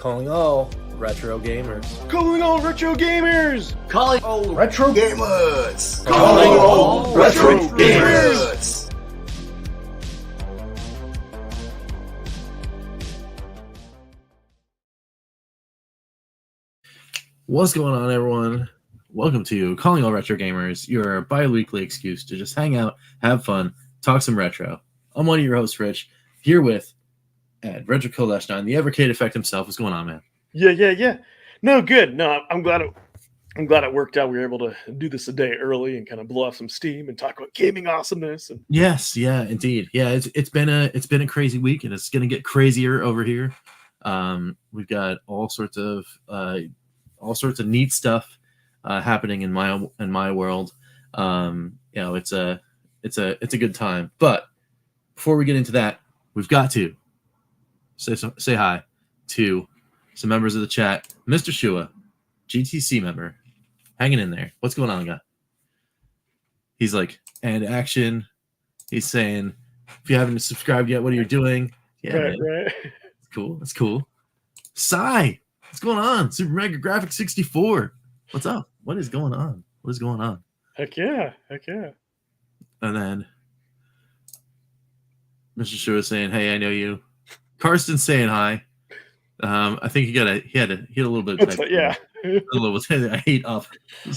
Calling all retro gamers. Calling all retro gamers! Calling all retro gamers! Calling all retro gamers! What's going on, everyone? Welcome to Calling All Retro Gamers, your bi-weekly excuse to just hang out, have fun, talk some retro. I'm one of your hosts, Rich, here with Ed, Retro Kill-9, the Evercade Effect himself. What's going on, man? Yeah. No, good. No, I'm glad it worked out. We were able to do this a day early and kind of blow off some steam and talk about gaming awesomeness. And Yes, yeah, indeed. Yeah, it's been a crazy week, and it's gonna get crazier over here. We've got all sorts of neat stuff happening in my world. It's a good time. But before we get into that, we've got to say hi to some members of the chat. Mr. Shua, GTC member, hanging in there. What's going on, guy? He's like, and action. He's saying, if you haven't subscribed yet, what are you doing? Yeah, right. That's cool. Sai, what's going on? Super Mega Graphics 64. What's up? What is going on? Heck yeah. And then Mr. Shua saying, "Hey, I know you." Karsten saying hi. I think he had a little bit of type. Yeah. A little bit. I hate up. I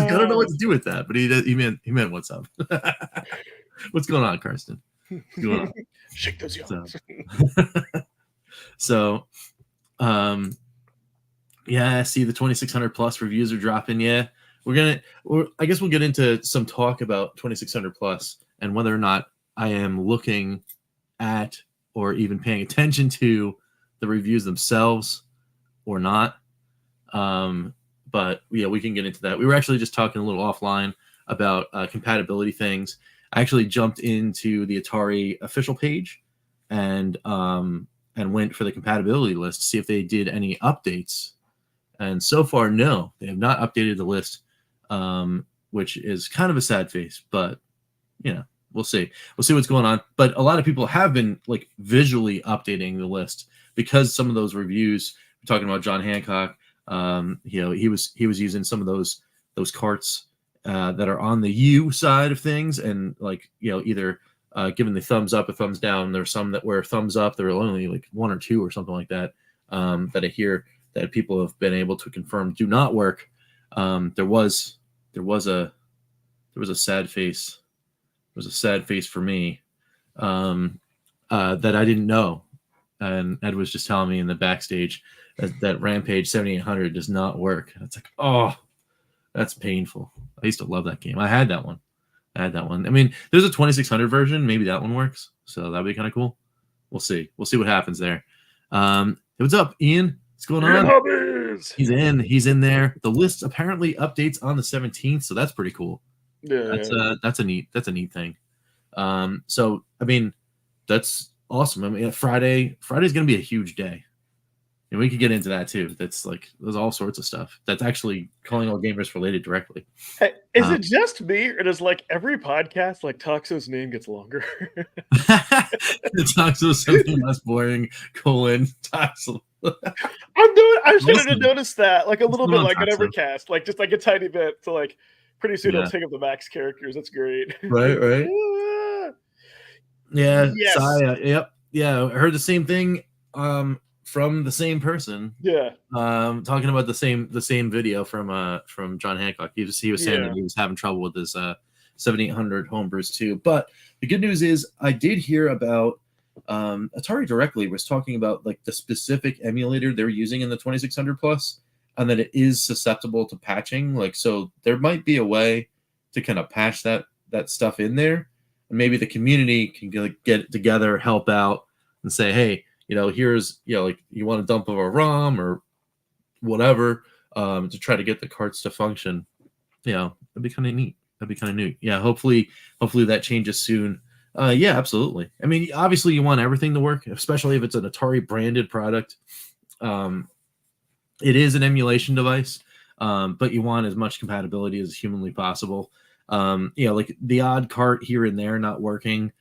don't know what to do with that, but he meant what's up. What's going on, Karsten? What's going on? Shake those yawns. So, yeah, I see the 2600 plus reviews are dropping. Yeah, I guess we'll get into some talk about 2600 plus and whether or not I am looking at or even paying attention to the reviews themselves or not. But yeah, we can get into that. We were actually just talking a little offline about compatibility things. I actually jumped into the Atari official page and went for the compatibility list to see if they did any updates. And so far, no, they have not updated the list, which is kind of a sad face, but we'll see. We'll see what's going on. But a lot of people have been like visually updating the list because some of those reviews, we're talking about John Hancock, he was using some of those carts that are on the U side of things, and either giving the thumbs up or thumbs down. There's some that were thumbs up. There were only like one or two or something like that that I hear that people have been able to confirm do not work. There was a sad face. It was a sad face for me that I didn't know, and Ed was just telling me in the backstage that Rampage 7800 does not work. It's like, oh, that's painful. I used to love that game. I had that one. I mean, there's a 2600 version. Maybe that one works. So that'd be kind of cool. We'll see. We'll see what happens there. Hey, what's up, Ian? What's going on? Hobbies. He's in there. The list apparently updates on the 17th, so that's pretty cool. Yeah. That's a neat thing. So I mean, that's awesome. I mean, Friday's gonna be a huge day. And we could get into that too. There's all sorts of stuff that's actually Calling All Gamers related directly. Hey, is it just me, or does every podcast Toxo's name gets longer? The Toxo is something less boring. Toxo. I started to notice that a little bit on Evercast, just a tiny bit. So pretty soon I'll take up the Max characters. That's great. Right. Yeah. Yes. Saya, yep. Yeah. I heard the same thing. From the same person, talking about the same video from John Hancock. He was saying that he was having trouble with his 7800 homebrews too. But the good news is I did hear about Atari directly was talking about the specific emulator they're using in the 2600 plus, and that it is susceptible to patching. So there might be a way to kind of patch that stuff in there, and maybe the community can get together, help out, and say, hey, here's, you want a dump of a ROM or whatever to try to get the carts to function. That'd be kind of neat. Yeah, hopefully that changes soon. Yeah, absolutely. I mean, obviously you want everything to work, especially if it's an Atari branded product. It is an emulation device, but you want as much compatibility as humanly possible. The odd cart here and there not working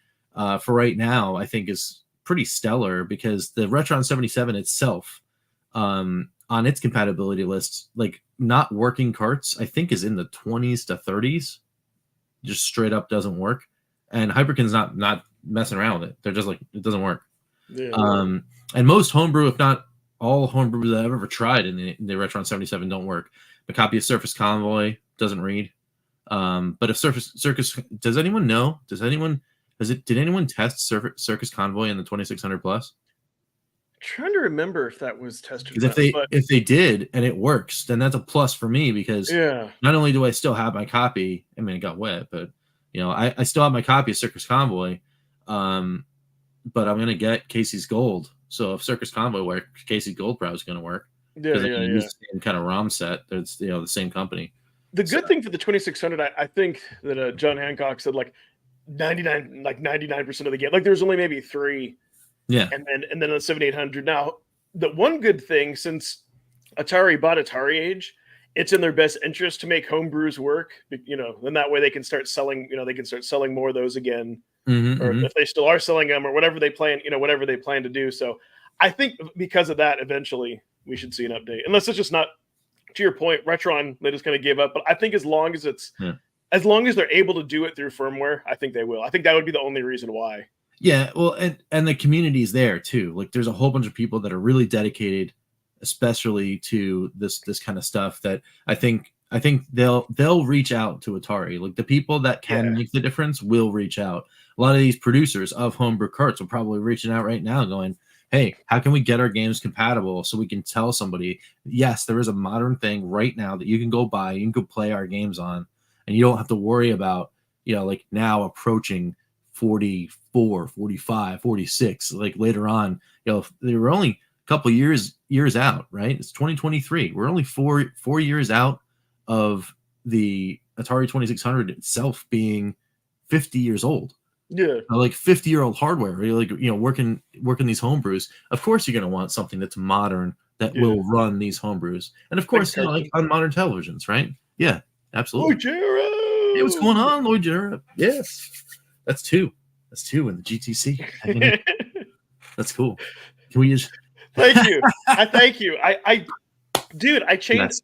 for right now, I think is pretty stellar because the Retron 77 itself, on its compatibility list, like not working carts, I think is in the 20s to 30s. Just straight up doesn't work. And Hyperkin's not messing around with it. They're just like, it doesn't work. Yeah. And most homebrew, if not all homebrew that I've ever tried in the Retron 77 don't work. A copy of Surface Convoy doesn't read. But if Circus, does anyone know? Did anyone test Circus Convoy in the 2600 plus? Trying to remember if that was tested. Because if they did and it works, then that's a plus for me because not only do I still have my copy, I mean it got wet, but I still have my copy of Circus Convoy, but I'm gonna get Casey's Gold. So if Circus Convoy works, Casey's Gold probably is gonna work. Use the same kind of ROM set. It's the same company. The good thing for the 2600, I think that John Hancock said like 99% of the game. Like there's only maybe 3. Yeah. And then the 7800. Now, the one good thing, since Atari bought Atari Age, it's in their best interest to make homebrews work. Then that way they can start selling. They can start selling more of those again, or if they still are selling them, or whatever they plan. Whatever they plan to do. So, I think because of that, eventually we should see an update. Unless it's just not, to your point, Retron, they just kind of gave up. But I think as long as they're able to do it through firmware, I think they will. I think that would be the only reason why. Yeah, well, and the community's there too. Like, there's a whole bunch of people that are really dedicated, especially to this kind of stuff. That I think they'll reach out to Atari. Like the people that can make the difference will reach out. A lot of these producers of homebrew carts are probably reaching out right now, going, "Hey, how can we get our games compatible so we can tell somebody, yes, there is a modern thing right now that you can go buy, you can go play our games on, and you don't have to worry about like now approaching 44, 45, 46, like later on, they were only a couple years out, right? It's 2023. We're only four years out of the Atari 2600 itself being 50 years old. Yeah. Like 50-year-old hardware, working these homebrews. Of course, you're going to want something that's modern that will run these homebrews. And of course, like on modern televisions, right? Yeah, absolutely. Lloyd Jarrett! Hey, what's going on, Lloyd Jarrett? Yes. That's two in the GTC. That's cool. Can we just thank you? Thank you. I changed.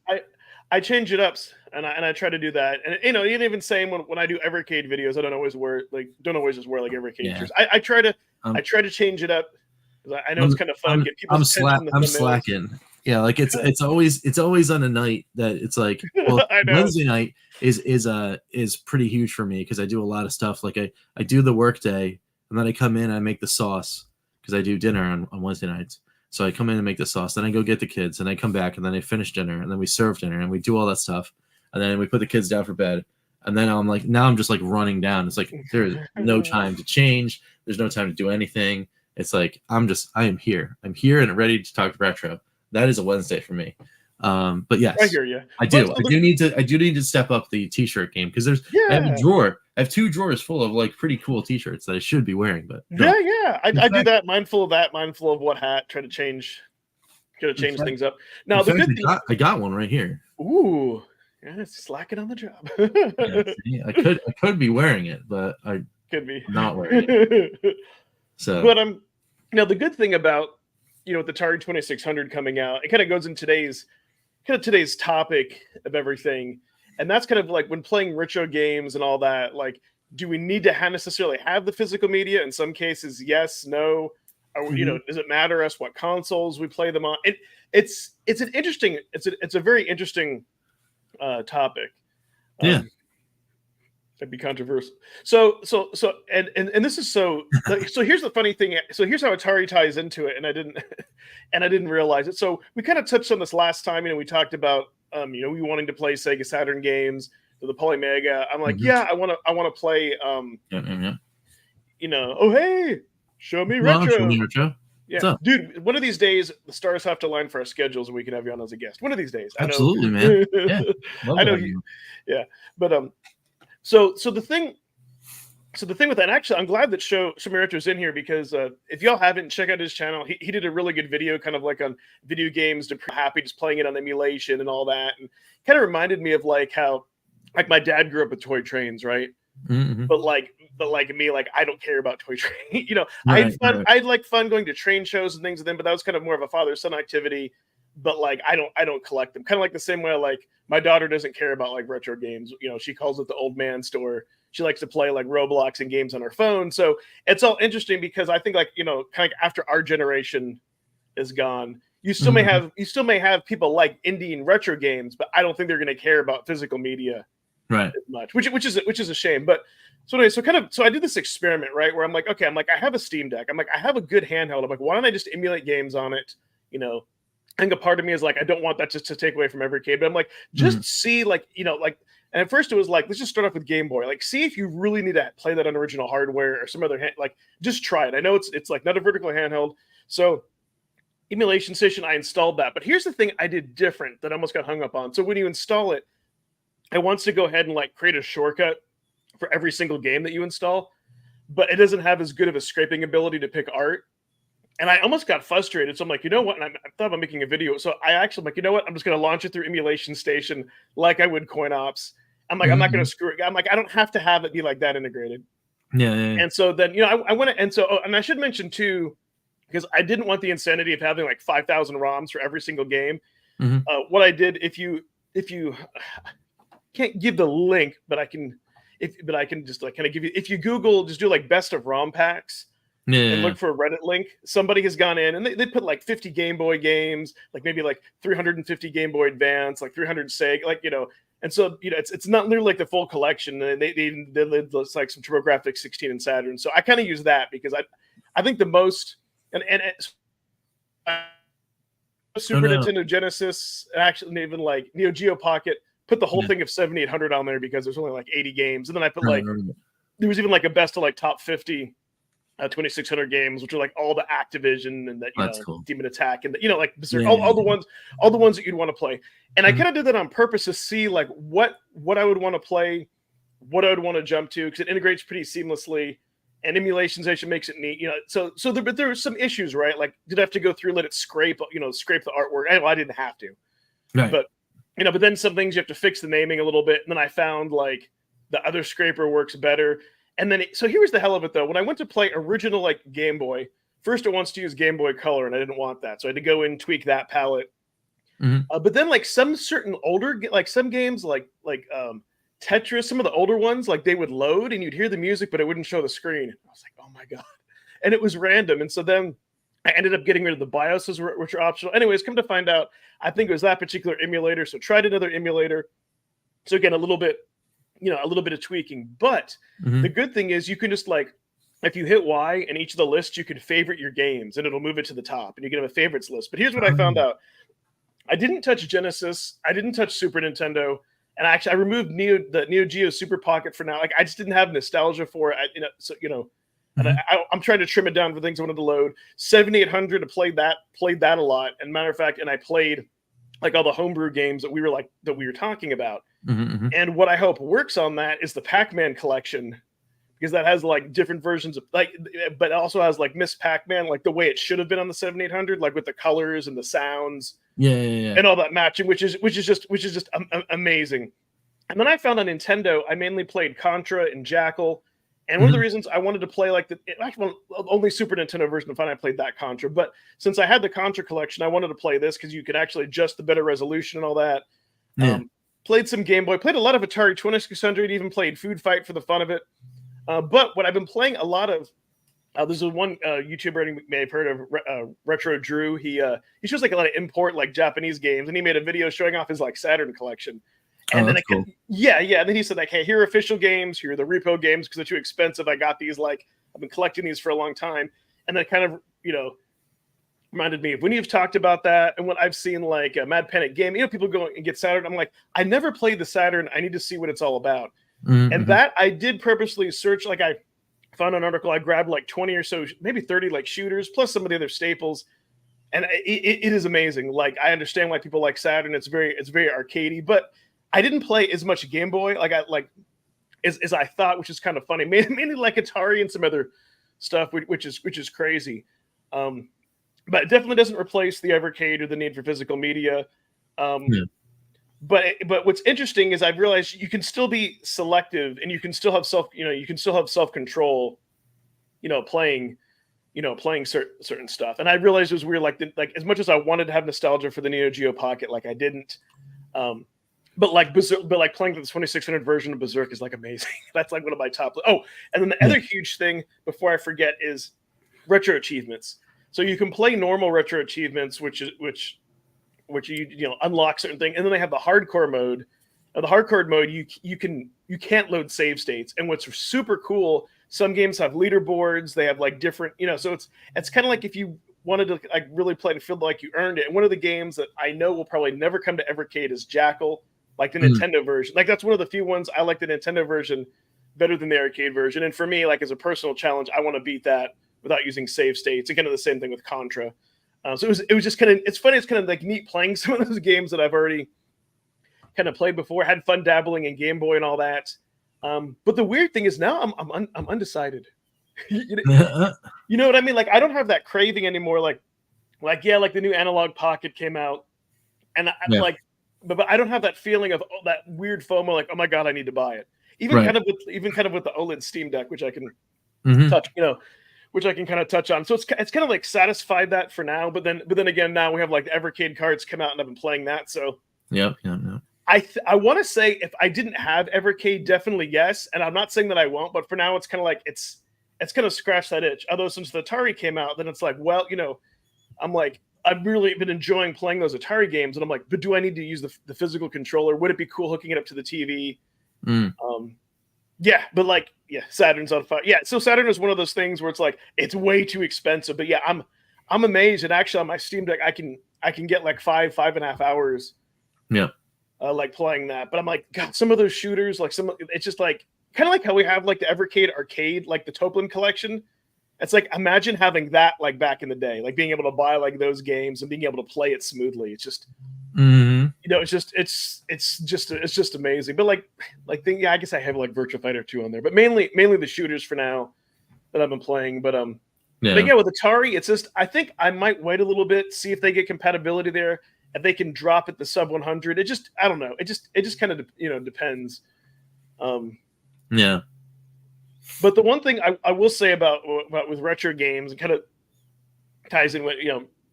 I change it up, and I try to do that. And even saying when I do Evercade videos, I don't always just wear like Evercade shirts. I try to change it up. I know it's kind of fun. Get people's attention. I'm slacking. Yeah, like it's always on a night that it's like, well, Wednesday night is pretty huge for me because I do a lot of stuff. Like I do the work day and then I come in, I make the sauce because I do dinner on Wednesday nights. So I come in and make the sauce, then I go get the kids, and I come back and then I finish dinner and then we serve dinner and we do all that stuff. And then we put the kids down for bed. And then I'm just like running down. It's like there's no time to change. There's no time to do anything. It's like I am here. I'm here and ready to talk retro. That is a Wednesday for me. But yes, I hear you. I do need to step up the t-shirt game because I have a drawer. I have 2 drawers full of like pretty cool t-shirts that I should be wearing. But I do that. Mindful of that. Mindful of what hat. Try to change things up. Now the good thing, I got one right here. Ooh, yeah, it's slacking on the job. I could be wearing it, but I could be not wearing it. So, but now the good thing about with the Atari 2600 coming out, it kind of goes in today's topic of everything, and that's kind of like when playing retro games and all that. Like, do we need to necessarily have the physical media? In some cases, yes, no. Or, does it matter us what consoles we play them on? It's a very interesting topic. Yeah. It'd be controversial. So this is so here's the funny thing. So here's how Atari ties into it, and I didn't realize it. So we kind of touched on this last time. We talked about we wanting to play Sega Saturn games, the Polymega. I'm like, I want to play oh hey, show me retro. Yeah, dude. One of these days, the stars have to align for our schedules, and we can have you on as a guest. One of these days, absolutely, man. Yeah, I know you. Yeah, but So the thing with that, and actually, I'm glad that Show Me Retro's in here because if y'all haven't, check out his channel. He did a really good video, kind of like on video games to happy, just playing it on emulation and all that, and kind of reminded me of like how like my dad grew up with toy trains, right? Mm-hmm. But like but like me, like I don't care about toy train. I Right, had fun. right. I had like fun going to train shows and things with them, but that was kind of more of a father-son activity. But like I don't collect them. Kind of like the same way like my daughter doesn't care about like retro games. She calls it the old man store. She likes to play like Roblox and games on her phone. So it's all interesting because I think like kind of after our generation is gone, you still may Mhm. have people like indie and retro games, but I don't think they're going to care about physical media Right. as much, which is a shame. But so anyway, so I did this experiment, right, where I'm like, okay, I'm like, I have a Steam Deck. I'm like, I have a good handheld. I'm like, why don't I just emulate games on it? I think a part of me is like, I don't want that just to take away from Evercade, but I'm like, just Mhm. see like. And at first it was like, let's just start off with Game Boy. Like, see if you really need to play that on original hardware or some other like, just try it. I know it's like not a vertical handheld, so emulation station. I installed that, but here's the thing I did different that I almost got hung up on. So when you install it, it wants to go ahead and like create a shortcut for every single game that you install, but it doesn't have as good of a scraping ability to pick art. And I almost got frustrated. So I'm like, you know what? And I thought about making a video. So I actually, I'm like, you know what? I'm just going to launch it through emulation station like I would Coin Ops. I'm like, I'm not going Mhm. to screw it. I'm like, I don't have to have it be like that integrated. Yeah, yeah, yeah. And so then, I went, and so, and I should mention too, because I didn't want the insanity of having like 5,000 ROMs for every single game. Mhm. What I did, if you can't give the link, but I can, but I can just like kind of give you, if you Google, just do like best of ROM packs, Yeah, yeah, and yeah. look for a Reddit link. Somebody has gone in and they put like 50 Game Boy games, like maybe like 350 Game Boy Advance, like 300 Sega, and so it's not literally like the full collection. And they did like some TurboGrafx 16 and Saturn. So I kind of use that because I think the most and Oh, Super no. Nintendo Genesis, and actually even like Neo Geo Pocket, put the whole Yeah. thing of 7800 on there because there's only like 80 games, and then I put Right, like right, right. there was even like a best of like top 50 2600 games, which are like all the Activision and that That's cool. Demon Attack and like Yeah, all yeah, the ones that you'd want to play. And I Mhm. kind of did that on purpose to see like what I would want to play, what I would want to jump to, because it integrates pretty seamlessly, and emulation station makes it neat. But there were some issues, right? Like, did I have to go through, let it scrape the artwork? I didn't have to, Right. but but then some things you have to fix the naming a little bit. And then I found like the other scraper works better. And then, so here's the hell of it though. When I went to play original like Game Boy, first it wants to use Game Boy Color, and I didn't want that, so I had to go in and tweak that palette. Mhm. But then like some certain older, like some games like Tetris, some of the older ones, like they would load and you'd hear the music, but it wouldn't show the screen. I was like, oh my god, and it was random. And so then I ended up getting rid of the BIOSes, which are optional. Anyways, come to find out, I think it was that particular emulator. So tried another emulator. So again, a little bit of tweaking. But the Mhm. good thing is you can just like, if you hit Y in each of the lists, you can favorite your games and it'll move it to the top and you can have a favorites list. But here's what I found Oh. out. I didn't touch Genesis. I didn't touch Super Nintendo. And actually, I removed the Neo Geo Super Pocket for now. Like, I just didn't have nostalgia for it. And Mhm. I'm trying to trim it down for things I wanted to load. 7800, I played that a lot. And matter of fact, and I played like all the homebrew games that we were talking about. Mhm, mhm. And what I hope works on that is the Pac-Man collection, because that has like different versions of like, but it also has like Miss Pac-Man, like the way it should have been on the 7800, like with the colors and the sounds Yeah, yeah, yeah. and all that matching, which is just amazing. And then I found on Nintendo, I mainly played Contra and Jackal. And one of the Mhm. reasons I wanted to play like only Super Nintendo version of Fun, I played that Contra. But since I had the Contra collection, I wanted to play this because you could actually adjust the better resolution and all that. Yeah. Played some Game Boy, played a lot of Atari 2600, even played Food Fight for the fun of it. But what I've been playing a lot of, there's one YouTuber you may have heard of, Retro Drew. He shows like a lot of import like Japanese games, and he made a video showing off his like Saturn collection. Oh, And then that's cool. and then he said like, hey, here are official games, here are the repo games because they're too expensive. I got these, like I've been collecting these for a long time, and then kind of reminded me of when you've talked about that and what I've seen like a Mad Panic game. People go and get Saturn. I'm like, I never played the Saturn. I need to see what it's all about. Mhm, And mhm. that I did purposely search. Like I found an article. I grabbed like 20 or so, maybe 30 like shooters plus some of the other staples. And it is amazing. Like I understand why people like Saturn. It's very arcadey, but I didn't play as much Game Boy as I thought, which is kind of funny. Mainly like Atari and some other stuff, which is crazy. But it definitely doesn't replace the Evercade or the need for physical media. Yeah. but what's interesting is I've realized you can still be selective and you can still have self control, playing certain stuff. And I realized it was weird, like as much as I wanted to have nostalgia for the Neo Geo Pocket, like I didn't. But like playing the 2600 version of Berserk is like amazing. That's like one of my top. Oh, and then the other huge thing before I forget is retro achievements. So you can play normal retro achievements, which you unlock certain things, and then they have the hardcore mode. Now, the hardcore mode you can't load save states, and what's super cool, some games have leaderboards. They have like different, so it's kind of like if you wanted to like really play and feel like you earned it. And one of the games that I know will probably never come to Evercade is Jackal, like the Nintendo version. Like that's one of the few ones I like the Nintendo version better than the arcade version. And for me, like as a personal challenge, I want to beat that without using save states. And kind of the same thing with Contra. So it was just kind of, it's funny. It's kind of like neat playing some of those games that I've already kind of played before, had fun dabbling in Game Boy and all that. But the weird thing is now I'm undecided. You know what I mean? Like I don't have that craving anymore. Like the new Analog Pocket came out, and but I don't have that feeling of that weird FOMO. Like, oh my god, I need to buy it. Even kind of with the OLED Steam Deck, which I can touch, which I can kind of touch on. So it's kind of like satisfied that for now. But then again, now we have like the Evercade cards come out, and I've been playing that. So yeah. I want to say if I didn't have Evercade, definitely yes. And I'm not saying that I won't, but for now, it's kind of like it's kind of scratched that itch. Although since the Atari came out, then it's like, well, I'm like, I've really been enjoying playing those Atari games. And I'm like, but do I need to use the physical controller? Would it be cool hooking it up to the TV? Saturn's on fire. Yeah, so Saturn is one of those things where it's like, it's way too expensive. But yeah, I'm amazed. And actually on my Steam Deck, I can get like 5.5 hours. Yeah. Like playing that. But I'm like, God, some of those shooters, like it's just like, kind of like how we have like the Evercade arcade, like the Toplin collection. It's like, imagine having that like back in the day, like being able to buy like those games and being able to play it smoothly. It's just, it's just amazing. But I guess I have like Virtua Fighter 2 on there, but mainly the shooters for now that I've been playing. But with Atari, it's just, I think I might wait a little bit, see if they get compatibility there. If they can drop it to sub 100, I don't know. It just kind of, depends. Yeah. But the one thing I will say about with retro games, and kind of ties in with,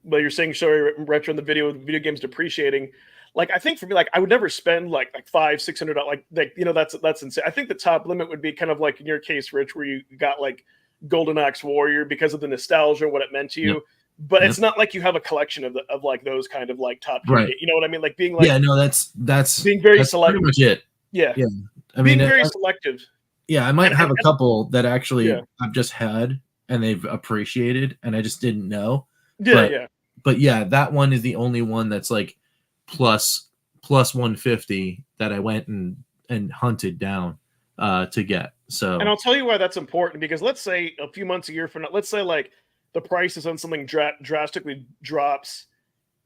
well, you're saying retro in the video games depreciating. Like, I think for me, like, I would never spend like $500-600, like, that's insane. I think the top limit would be kind of like in your case, Rich, where you got like Golden Axe Warrior because of the nostalgia, what it meant to you. Yep. But it's not like you have a collection of like those kind of like top tier, you know what I mean? Like being like, that's being very selective. Pretty much it. Yeah. I mean, being very selective. Yeah, I might have a couple that actually I've just had and they've appreciated, and I just didn't know. But yeah, that one is the only one that's like plus 150 that I went and hunted down to get. So, and I'll tell you why that's important, because let's say a few months, a year from now, let's say like the prices on something drastically drops,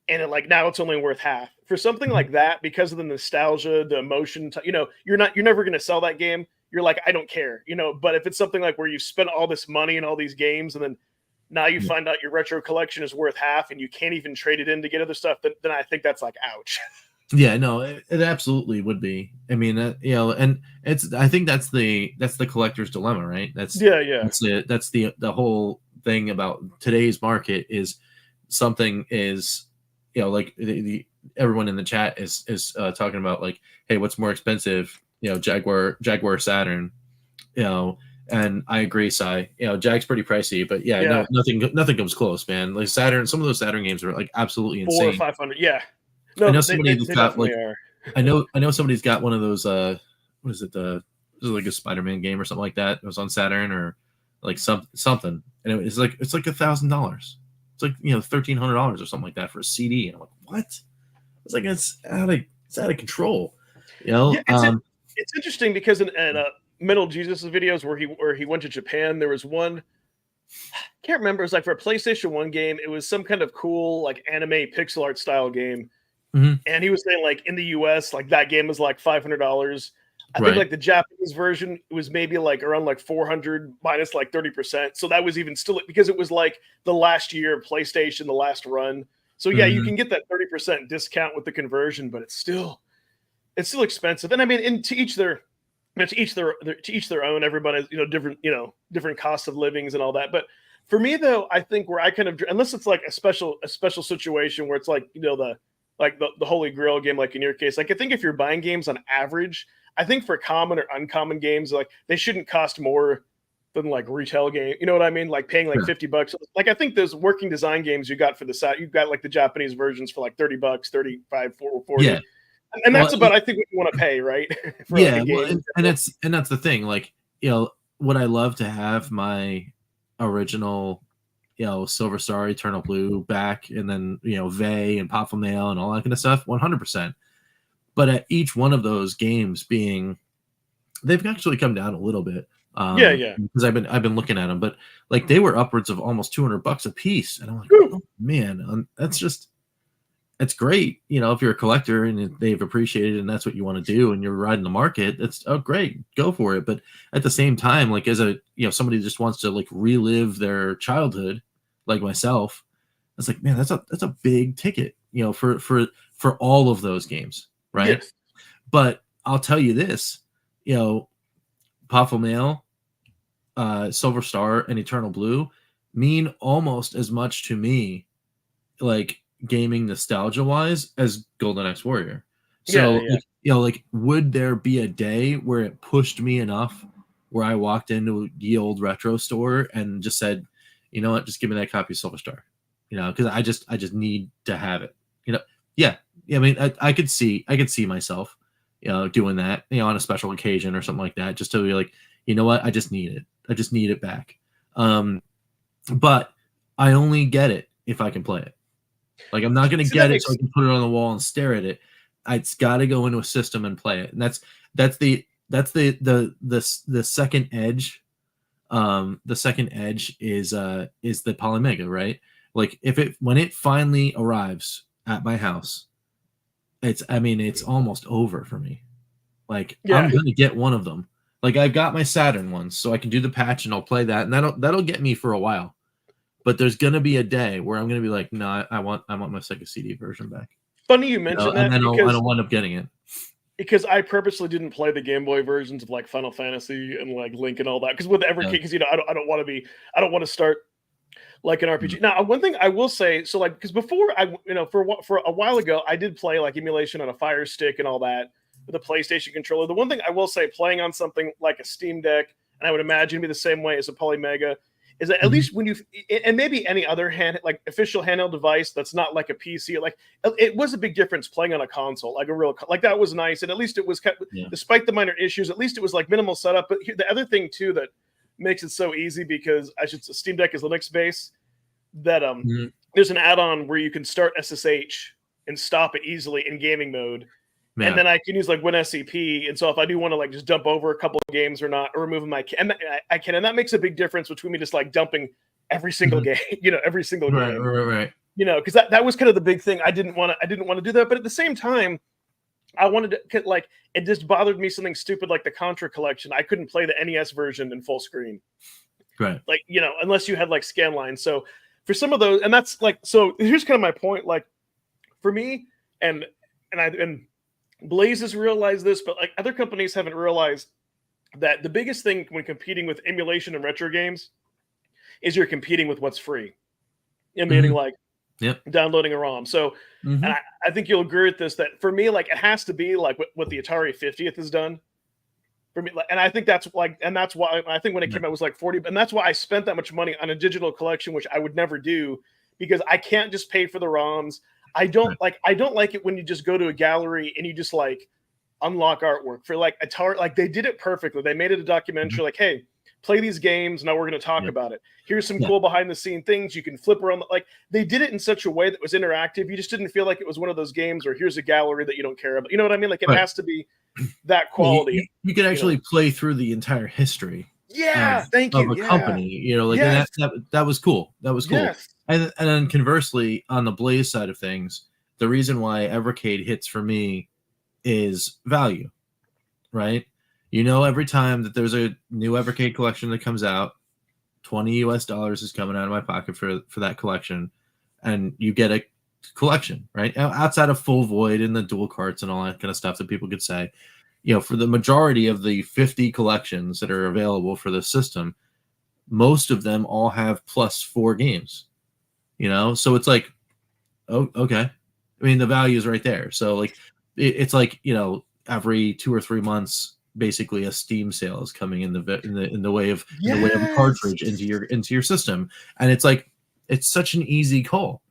and now it's only worth half for something like that because of the nostalgia, the emotion. You're never going to sell that game. You're like, I don't care, But if it's something like where you spent all this money in all these games, and then now you find out your retro collection is worth half, and you can't even trade it in to get other stuff, then I think that's like, ouch. Yeah, no, it absolutely would be. I mean, and I think that's the collector's dilemma, right? That's the whole thing about today's market is something is, like everyone in the chat is talking about like, hey, what's more expensive? Jaguar Saturn, and I agree, Sai. Jag's pretty pricey, but no, nothing comes close, man. Like Saturn, some of those Saturn games are like absolutely insane. 400 or 500, yeah. No, I know somebody's got like, are. I know somebody's got one of those. What is it? It was like a Spider-Man game or something like that. It was on Saturn or like something, and it's like $1,000. It's like $1,300 or something like that for a CD. And I'm like, what? It's like it's out of control. It's interesting because in Metal Jesus' videos where he went to Japan, there was one, I can't remember, it was like for a PlayStation 1 game, it was some kind of cool like anime pixel art style game. And he was saying like in the US, like that game was like $500. I think like the Japanese version was maybe like around like 400 minus like 30%. So that was even still, because it was like the last year of PlayStation, the last run. So yeah, you can get that 30% discount with the conversion, but it's still it's still expensive. And I mean, and to each their own. Everybody has, different costs of livings and all that. But for me though, I think where I kind of, unless it's like a special situation where it's like, the holy grail game, like in your case, like I think if you're buying games on average, I think for common or uncommon games, like they shouldn't cost more than like retail game. You know what I mean? Like paying like $50. Like I think those working design games you got for the site, you've got like the Japanese versions for like $30, 35, 40. Yeah. And that's about, I think, what you want to pay, right? For yeah, like and that's the thing. Like, would I love to have my original, Silver Star, Eternal Blue back, and then Vey and Popful Mail and all that kind of stuff? 100%. But at each one of those games they've actually come down a little bit. Because I've been looking at them, but like they were upwards of almost $200 a piece, and I'm like, oh man, that's great. If you're a collector and they've appreciated and that's what you want to do and you're riding the market, that's great, go for it. But at the same time, like as a somebody just wants to like relive their childhood, like myself, it's like, man, that's a big ticket, for all of those games, right? Yes. But I'll tell you this, Popful Mail, Silver Star, and Eternal Blue mean almost as much to me, like gaming nostalgia wise, as Golden Axe Warrior. So like would there be a day where it pushed me enough where I walked into the old retro store and just said, you know what, just give me that copy of Silver Star, because I just need to have it. I mean, I could see myself doing that on a special occasion or something like that, just to be like, you know what, I just need it back. But I only get it if I can play it. Like I'm not going to get it so I can put it on the wall and stare at it. It's got to go into a system and play it. And that's the second edge. The second edge is the Polymega, right? Like when it finally arrives at my house, it's almost over for me. Like I'm going to get one of them. Like I've got my Saturn ones, so I can do the patch and I'll play that, and that'll get me for a while. But there's gonna be a day where I'm gonna be like, no, I want my Sega CD version back. Funny you mentioned that, and then I'll wind up getting it. Because I purposely didn't play the Game Boy versions of like Final Fantasy and like Link and all that. Because with Evercade, because I don't want to start like an RPG. Now, one thing I will say, so like, because before for a while ago, I did play like emulation on a Fire Stick and all that with a PlayStation controller. The one thing I will say, playing on something like a Steam Deck, and I would imagine be the same way as a Polymega, is that at least when and maybe any other official handheld device that's not like a PC, like it was a big difference playing on a console, like a real, like that was nice. And at least it was despite the minor issues, at least it was like minimal setup. But the other thing too that makes it so easy, because Steam Deck is Linux based, that there's an add-on where you can start SSH and stop it easily in gaming mode. Yeah. And then I can use like WinSCP, and so if I do want to like just dump over a couple of games or not, or remove I can, and that makes a big difference between me just like dumping every single game, every single game, right. Because that was kind of the big thing. I didn't want to do that, but at the same time, I wanted to like, it just bothered me something stupid like the Contra collection. I couldn't play the NES version in full screen, right? Like unless you had like scan lines. So for some of those, and that's like, so here's kind of my point. Like for me, and Blaze has realized this, but like other companies haven't realized that the biggest thing when competing with emulation and retro games is you're competing with what's free. Meaning like downloading a ROM. So and I think you'll agree with this, that for me, like it has to be like what the Atari 50th has done for me. And I think that's like, and that's why I think when it came out it was like 40, and that's why I spent that much money on a digital collection, which I would never do, because I can't just pay for the ROMs. I don't like it when you just go to a gallery and you just like unlock artwork for like Atari. Like they did it perfectly. They made it a documentary. Like, hey, play these games. Now we're going to talk about it. Here's some cool behind the scene things. You can flip around. Like they did it in such a way that was interactive. You just didn't feel like it was one of those games where here's a gallery that you don't care about. You know what I mean? Like it has to be that quality. You can actually play through the entire history. Yeah, thank you. Of a company, and that was cool. That was cool. Yes. And then conversely, on the Blaze side of things, the reason why Evercade hits for me is value, right? Every time that there's a new Evercade collection that comes out, $20 US is coming out of my pocket for that collection, and you get collection, right? Outside of Full Void and the dual carts and all that kind of stuff that people could say, for the majority of the 50 collections that are available for the system, most of them all have plus 4 games. So it's like, oh, okay. I mean, the value is right there. So like, it's like every 2 or 3 months, basically a Steam sale is coming in the way of a cartridge into your system, and it's like it's such an easy call,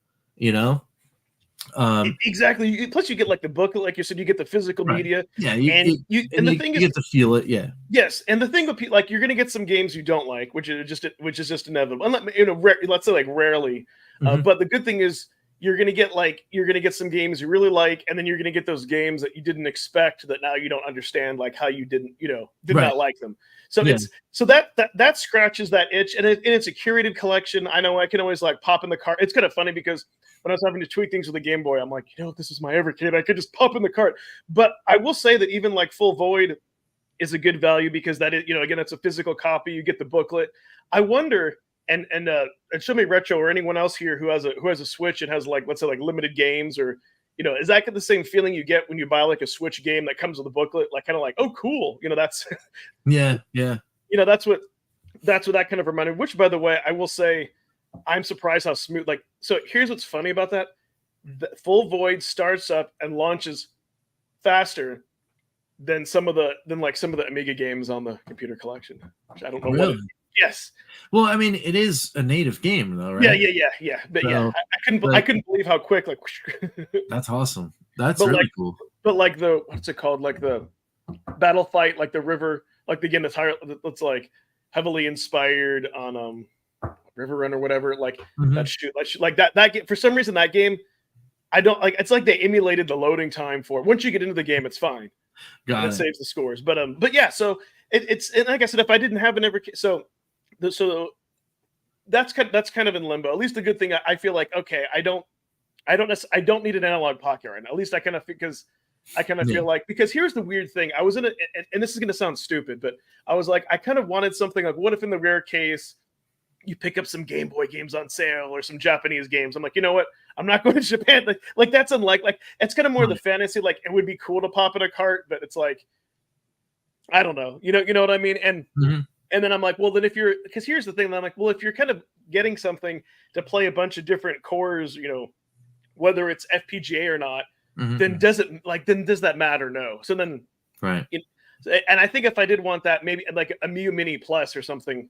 Exactly. Plus, you get like the book, like you said, you get the physical media. Yeah, you get to feel it. Yeah. Yes, and the thing with like you're going to get some games you don't like, which is just inevitable. Let's say like rarely. But the good thing is you're going to get some games you really like, and then you're going to get those games that you didn't expect that now you don't understand, like how you did not like them. So that scratches that itch, and it's a curated collection. I know I can always like pop in the cart. It's kind of funny because when I was having to tweak things with the Game Boy, I'm like, this is my Evercade. I could just pop in the cart. But I will say that even like Full Void is a good value because that is, again, it's a physical copy. You get the booklet. I wonder, and Show Me Retro or anyone else here who has a Switch and has like, let's say like limited games or, is that the same feeling you get when you buy like a Switch game that comes with a booklet? Like kind of like, oh, cool. That's yeah. That's what that kind of reminded. Which, by the way, I will say, I'm surprised how smooth. Like, so here's what's funny about that: the Full Void starts up and launches faster than some of the Amiga games on the computer collection. Which I don't know really? Yes. Well, I mean, it is a native game, though, right? Yeah. But so, I couldn't believe how quick. Like, that's awesome. That's really cool. But like what's it called? Like the Battle Fight, like the river, like the game that's like heavily inspired on River Run or whatever, like that shoot, like that game. For some reason, that game, I don't like. It's like they emulated the loading time for it. Once you get into the game, it's fine. It saves the scores. But yeah. So it's and like I said, if I didn't have an Evercade, so that's kind of in limbo. At least the good thing, I feel like, okay, I don't need an analog pocket right now. At least I kind of feel like, because here's the weird thing. I was in it, and this is going to sound stupid, but I was like, I kind of wanted something like, what if in the rare case you pick up some Game Boy games on sale or some Japanese games? I'm like, you know what? I'm not going to Japan. Like that's unlike, like, it's kind of more the fantasy. Like, it would be cool to pop in a cart, but it's like, I don't know. You know what I mean? And then I'm like, well, then because here's the thing. I'm like, well, if you're kind of getting something to play a bunch of different cores, whether it's FPGA or not, then does that matter? No. So then, right. And I think if I did want that, maybe like a Mu Mini Plus or something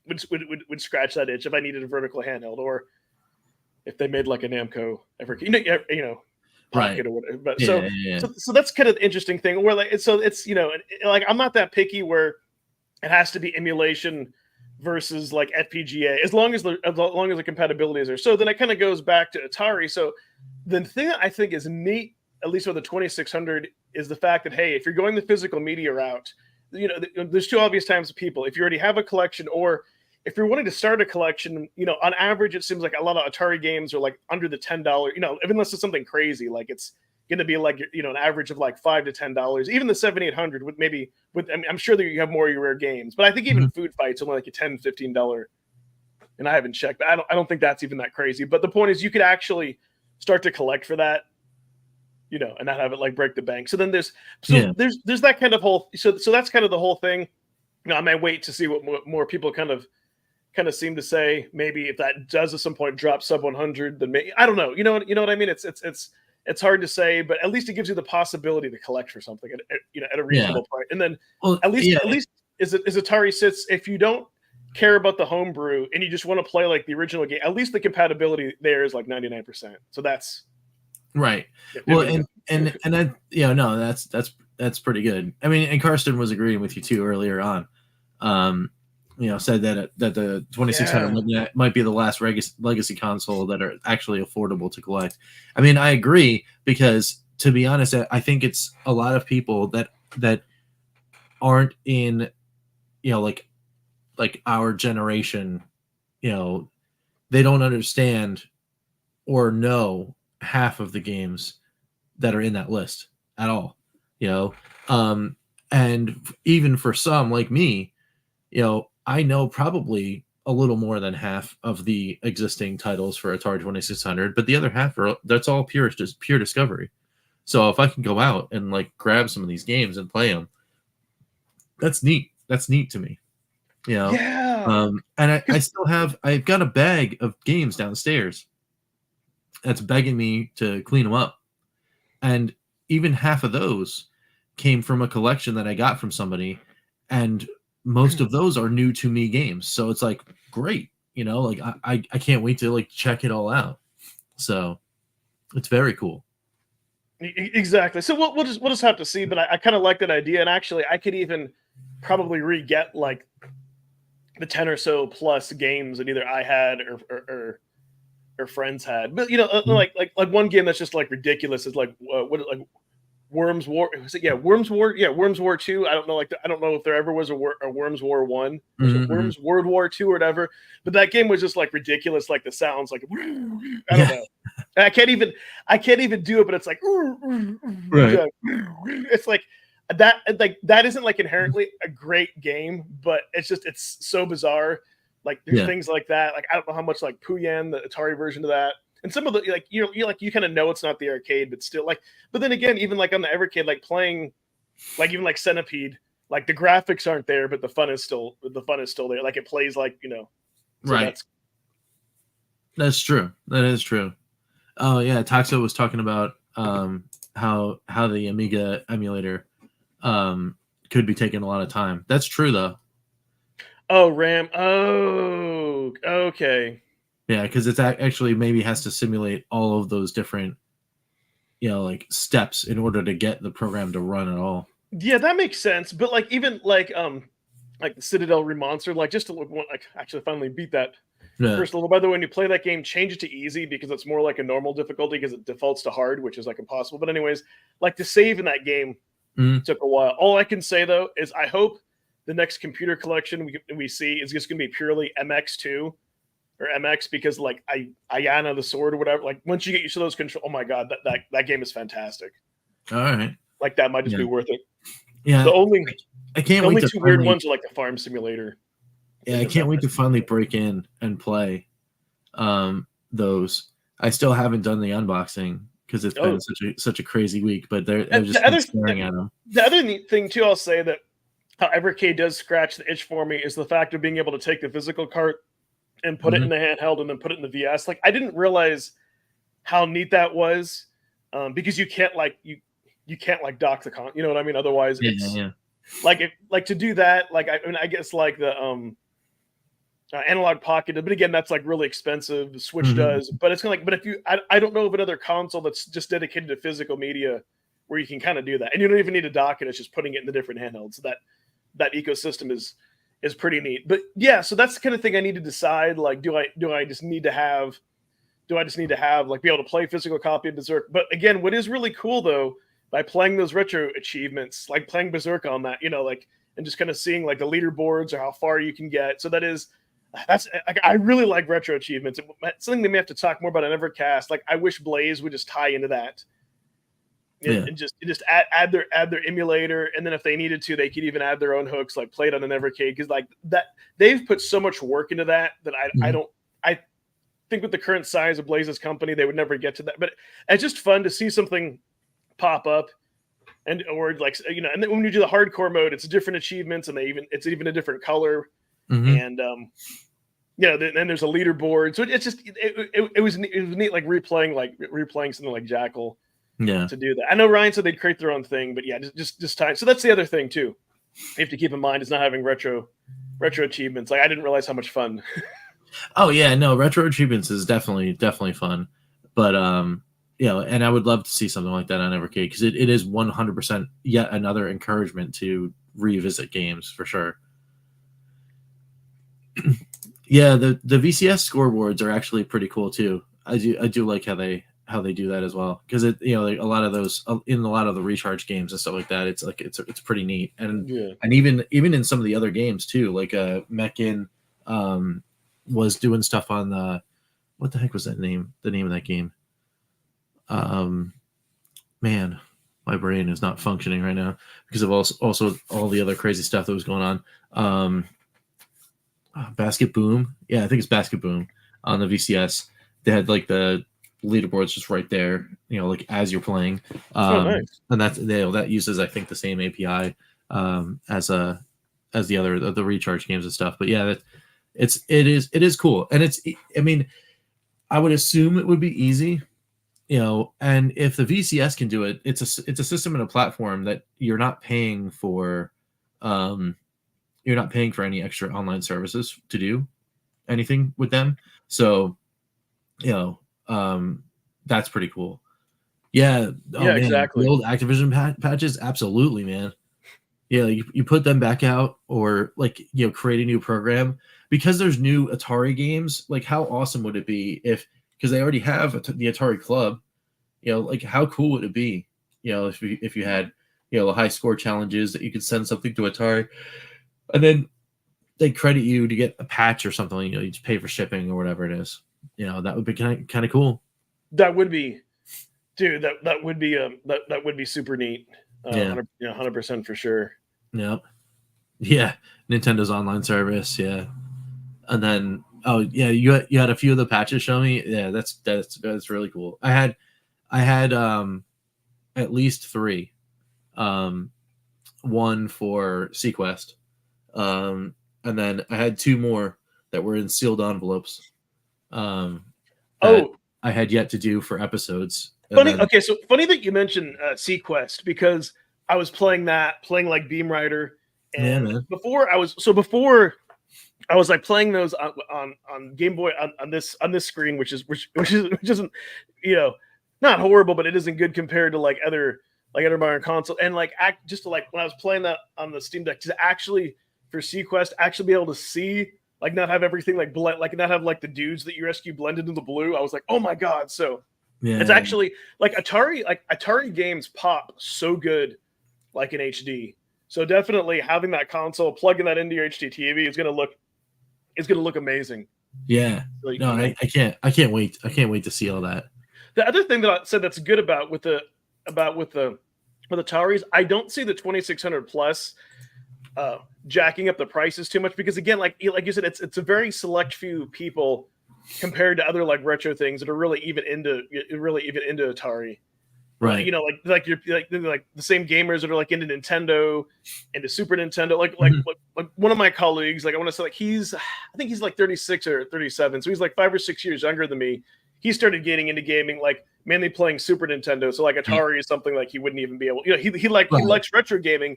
would scratch that itch if I needed a vertical handheld, or if they made like a Namco Evercade, pocket or whatever. But so that's kind of the interesting thing where like, so it's, like I'm not that picky where it has to be emulation versus like FPGA, as long as the compatibility is there. So then it kind of goes back to Atari. So the thing that I think is neat, at least with the 2600, is the fact that, hey, if you're going the physical media route, there's two obvious times of people. If you already have a collection, or if you're wanting to start a collection, on average, it seems like a lot of Atari games are like under the $10, unless it's something crazy, like it's going to be like, an average of like $5 to $10. Even the 7800 with I'm sure that you have more of your rare games, but I think even Food Fight's only like a $10, $15, and I haven't checked, but I don't think that's even that crazy. But the point is, you could actually start to collect for that, and not have it like break the bank. So then there's that kind of whole, so that's kind of the whole thing. I might wait to see what more people kind of seem to say. Maybe if that does at some point drop sub 100, then maybe, I don't know. You know what I mean? It's hard to say, but at least it gives you the possibility to collect for something at a reasonable price. And then at least is Atari sits, if you don't care about the homebrew and you just want to play like the original game, at least the compatibility there is like 99%. So that's right. Well, and that, no, that's pretty good. I mean, and Karsten was agreeing with you too earlier on. Said that the 2600 might be the last legacy console that are actually affordable to collect. I mean, I agree, because to be honest, I think it's a lot of people that aren't in, like our generation, they don't understand or know half of the games that are in that list at all, and even for some like me, I know probably a little more than half of the existing titles for Atari 2600, but the other half that's all just pure discovery. So if I can go out and like grab some of these games and play them, that's neat. That's neat to me, you know. Yeah. And I've got a bag of games downstairs that's begging me to clean them up, and even half of those came from a collection that I got from somebody, and most of those are new to me games. So it's like great, you know, like I can't wait to like check it all out. So it's very cool. Exactly. So we'll just have to see. But I kind of like that idea, and actually, I could even probably re-get like the 10 or so plus games that either I had or friends had. But you know, like one game that's just like ridiculous is like like Worms War. Was it? Yeah, Worms War. Yeah, Worms War 2. I don't know. I don't know if there ever was a Worms War 1 or Worms World War 2 or whatever. But that game was just like ridiculous. Like the sounds, like I don't know. I can't even do it. But it's like right. It's like that. Like that isn't like inherently a great game, but it's so bizarre. Like there's things like that. Like I don't know how much like Puyan, the Atari version of that. And some of the like you kind of know it's not the arcade, but still like. But then again, even like on the Evercade, like playing, like even like Centipede, like the graphics aren't there, but the fun is still there. Like it plays like so right. That's true. That is true. Oh yeah, Taxo was talking about how the Amiga emulator could be taking a lot of time. That's true though. Oh RAM. Oh okay. Yeah, because it's actually maybe has to simulate all of those different, like steps in order to get the program to run at all. Yeah, that makes sense. But like even like the Citadel Remonster, like just to look like actually finally beat that first level. By the way, when you play that game, change it to easy because it's more like a normal difficulty because it defaults to hard, which is like impossible. But anyways, like to save in that game took a while. All I can say though is I hope the next computer collection we see is just going to be purely MX2 or MX because like Ayana the Sword or whatever. Like once you get used to those control, oh my god, that game is fantastic. All right, like that might just be worth it. Yeah, I can't wait. The only two weird ones are like the Farm Simulator. Yeah, I can't wait to finally break in and play those. I still haven't done the unboxing because it's been such a crazy week. But they're just staring at them. The other neat thing too, I'll say that how Evercade does scratch the itch for me is the fact of being able to take the physical cart and put it in the handheld and then put it in the VS. Like I didn't realize how neat that was because you can't like you can't like dock the con. You know what I mean? Otherwise, it's like to do that. Like I guess like the Analog Pocket, but again, that's like really expensive. The Switch does, but it's kind of like. But if I don't know of another console that's just dedicated to physical media where you can kind of do that, and you don't even need a dock it. It's just putting it in the different handhelds. So that ecosystem is pretty neat. But yeah, so that's the kind of thing I need to decide. Like, do I just need to have like be able to play physical copy of Berserk? But again, what is really cool though, by playing those retro achievements, like playing Berserk on that, like, and just kind of seeing like the leaderboards or how far you can get. So that's like, I really like retro achievements. It's something they may have to talk more about in Evercast. Like I wish Blaze would just tie into that. And just add their emulator, and then if they needed to, they could even add their own hooks, like play it on an Evercade, because like that they've put so much work into that I think with the current size of Blaze's company, they would never get to that. But it's just fun to see something pop up, or like and then when you do the hardcore mode, it's different achievements, and it's even a different color, and then there's a leaderboard. So it's just it was neat, like replaying something like Jackal. To do that. I know Ryan said they'd create their own thing, but yeah, just time. So that's the other thing too. You have to keep in mind is not having retro achievements. Like I didn't realize how much fun. Oh yeah, no, retro achievements is definitely fun. But and I would love to see something like that on Evercade because it is 100% yet another encouragement to revisit games for sure. Yeah, the VCS scoreboards are actually pretty cool too. I do like how they do that as well because like a lot of those in a lot of the recharge games and stuff like that, it's like it's pretty neat, and even in some of the other games too, like Meckin was doing stuff on the what the heck was the name of that game. Man, my brain is not functioning right now because of also all the other crazy stuff that was going on. Basket Boom. Yeah, I think it's Basket Boom on the VCS. They had like the leaderboards just right there, like as you're playing. Nice. And that uses, I think, the same API as the other the recharge games and stuff. But yeah, it is cool, and I mean, I would assume it would be easy, and if the VCS can do it, it's a system and a platform that you're not paying for. You're not paying for any extra online services to do anything with them. So, that's pretty cool. Yeah. Oh Yeah, man, exactly. the old Activision patches, absolutely, man. Yeah, you put them back out, or like create a new program, because there's new Atari games. Like, how awesome would it be because they already have the Atari Club. Like, how cool would it be? If you had the high score challenges that you could send something to Atari, and then they credit you to get a patch or something. You just pay for shipping or whatever it is. That would be kind of cool. That would be, dude. That would be that would be super neat. Yeah. 100% for sure. Yep. Yeah. Nintendo's online service. Yeah. And then, oh yeah, you had a few of the patches show me. Yeah, that's really cool. I had at least 3. One for Sequest. And then I had 2 more that were in sealed envelopes. I had yet to do for episodes. Okay, so funny that you mentioned Sequest, because I was playing like Beam Rider, and before I was like playing those on Game Boy on this screen, which isn't not horrible, but it isn't good compared to like other modern console, and like when I was playing that on the Steam Deck, to actually for Sequest actually be able to see, like, not have everything like blend, like not have like the dudes that you rescue blended into the blue. I was like, oh my god! So it's actually like Atari games pop so good, like in HD. So definitely having that console, plugging that into your HD TV is gonna look amazing. Yeah. Like, no, I can't wait. I can't wait to see all that. The other thing that I said that's good with Ataris, I don't see the 2600 plus jacking up the prices too much, because again, like you said, it's a very select few people compared to other like retro things that are really even into Atari. Right. Like you're like the same gamers that are like into Nintendo, into Super Nintendo. Like one of my colleagues, like I want to say, like I think he's like 36 or 37, so he's like 5 or 6 years younger than me. He started getting into gaming, like mainly playing Super Nintendo. So like Atari is something like he wouldn't even be able. He likes retro gaming,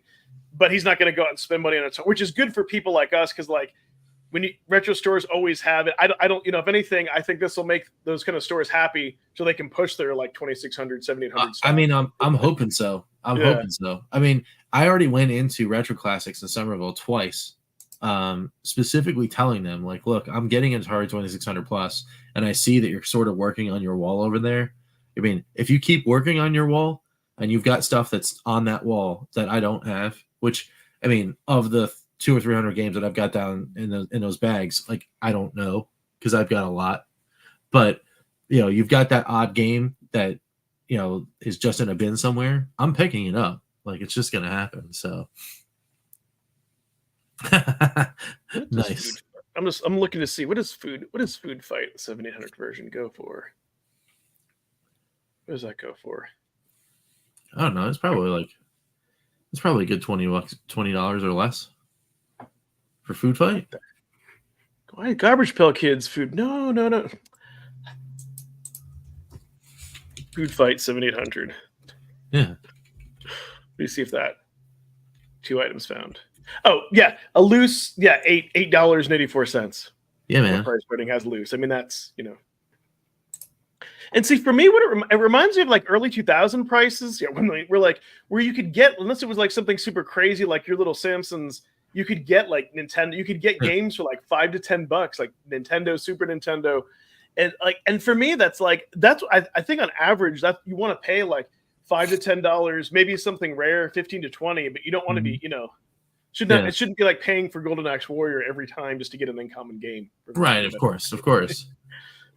but he's not going to go out and spend money on it, which is good for people like us, because like when retro stores always have it. I don't, if anything, I think this will make those kind of stores happy, so they can push their like 2600, 7800 stuff. I mean, I'm hoping so. Hoping so. I mean, I already went into Retro Classics in Somerville twice, specifically telling them, like, look, I'm getting an Atari 2600 plus, and I see that you're sort of working on your wall over there. I mean, if you keep working on your wall and you've got stuff that's on that wall that I don't have, which, I mean, of the 200 or 300 games that I've got down in those bags, like, I don't know, because I've got a lot. But you've got that odd game that is just in a bin somewhere. I'm picking it up. Like, it's just gonna happen. So nice. I'm looking to see what does Food Fight 7800 version go for. What does that go for? I don't know. It's probably a good $20 or less for Food Fight. Why Garbage Pail Kids food? No. Food Fight 7800. Yeah. Let me see if that 2 items found. Oh yeah, a loose, yeah, $8.84. Yeah, man. Price rating has loose. I mean, that's And see, for me, what it reminds me of like early 2000 prices. Yeah, when we're like where you could get, unless it was like something super crazy like your little Samsons, you could get like Nintendo. You could get games for like $5 to $10, like Nintendo, Super Nintendo, and for me, that's I think on average that you want to pay like $5 to $10, maybe something rare, 15 to 20, but you don't want to be, it shouldn't be like paying for Golden Axe Warrior every time just to get an uncommon game. Right, of course.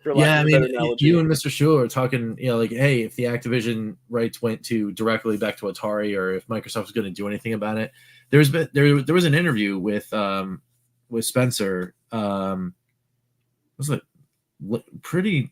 Yeah, I mean, you and Mr. Schuler are talking, like, hey, if the Activision rights went directly back to Atari, or if Microsoft was going to do anything about it. There was an interview with Spencer, was it pretty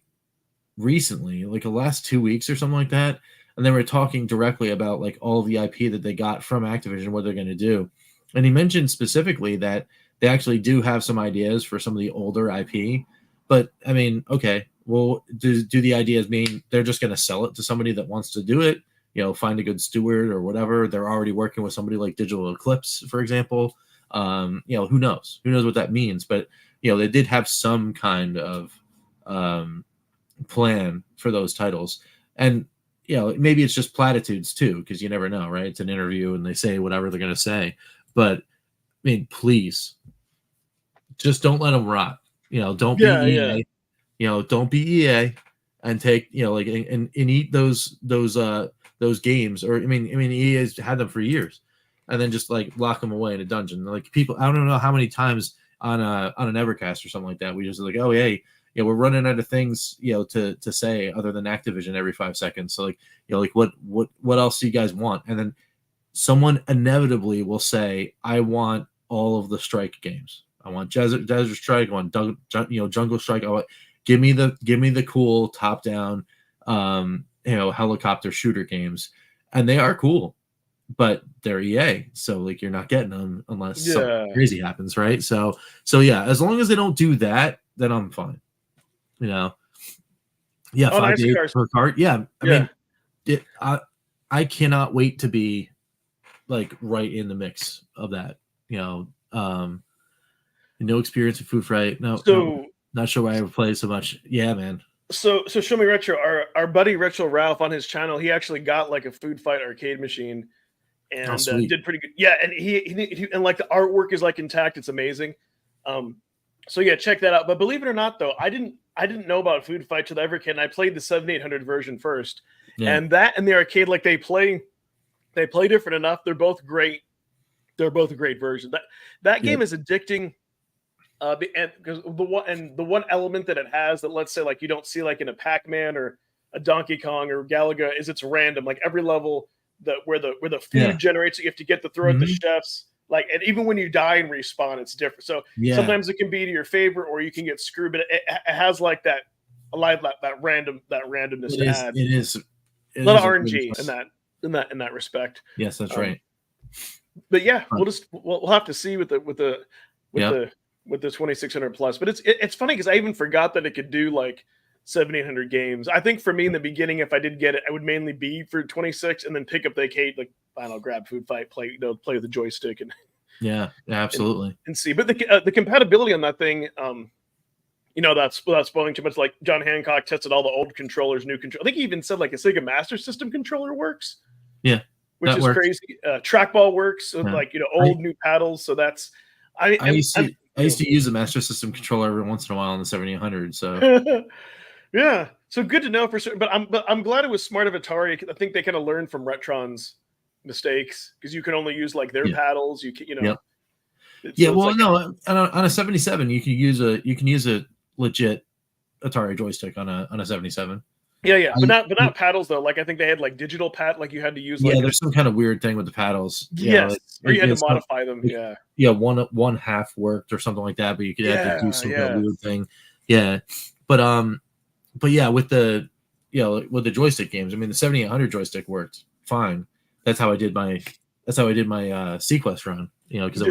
recently, like the last 2 weeks or something like that, and they were talking directly about like all of the IP that they got from Activision, what they're going to do, and he mentioned specifically that they actually do have some ideas for some of the older IP, but I mean, okay, well, do the ideas mean they're just going to sell it to somebody that wants to do it? Find a good steward or whatever. They're already working with somebody like Digital Eclipse, for example. Who knows? Who knows what that means? But they did have some kind of plan for those titles, and maybe it's just platitudes too, because you never know, right? It's an interview and they say whatever they're going to say. But I mean, please, just don't let them rot. Don't be EA. Don't be EA, and take and eat those games. Or I mean EA has had them for years, and then just like lock them away in a dungeon. Like people, I don't know how many times on an Evercast or something like that we just like, oh hey, we're running out of things to say other than Activision every 5 seconds. So like what else do you guys want? And then someone inevitably will say, I want all of the Strike games. I want Desert Strike. I want Jungle Strike. Give me the cool top down helicopter shooter games, and they are cool, but they're EA, so like you're not getting them unless something crazy happens, right? So yeah, as long as they don't do that, then I'm fine. Yeah, 5 days per cart. Yeah, I mean, I cannot wait to be like right in the mix of that. No experience in Food Fight. No, not sure why I ever played so much. Yeah, man. So Show Me Retro, our buddy Retro Ralph on his channel, he actually got like a Food Fight arcade machine and did pretty good. Yeah, and he and like the artwork is like intact. It's amazing. So yeah, check that out. But believe it or not, though, I didn't know about Food Fight to the Evercade, and I played the 7800 version first. Yeah. And that and the arcade, like they play different enough. They're both great. They're both a great version. That game is addicting. Because the one element that it has that, let's say, like you don't see like in a Pac-Man or a Donkey Kong or Galaga, is it's random. Like every level where the food generates, you have to get to throw at the chefs. Like, and even when you die and respawn, it's different. So sometimes it can be to your favor, or you can get screwed. But it has like that randomness to add. It is a lot of RNG in that respect. Yes, that's right. But yeah, we'll have to see with the 2600 plus. But it's funny because I even forgot that it could do like 7800 games. I think for me in the beginning, if I did get it, I would mainly be for 26 and then pick up the arcade, like I'll grab Food Fight, play with the joystick and absolutely and see. But the compatibility on that thing, that's without spoiling too much. Like John Hancock tested all the old controllers, new control. I think he even said like a Sega Master System controller works. Yeah, which is crazy. Trackball works with old new paddles. So that's I used to use a Master System controller every once in a while on the 7800. So yeah, so good to know for certain. But I'm glad it was smart of Atari. I think they kind of learned from Retron's mistakes because you can only use like their paddles. On a 77 you can use a legit Atari joystick on a 77. Yeah, but not paddles though. Like I think they had like digital pad, like you had to use. Like there's some kind of weird thing with the paddles. Or you had to modify them. One half worked or something like that, but you could have to do some kind of weird thing. Yeah, but yeah, with the joystick games, I mean the 7800 joystick worked fine. That's how I did my Sequest run. Because it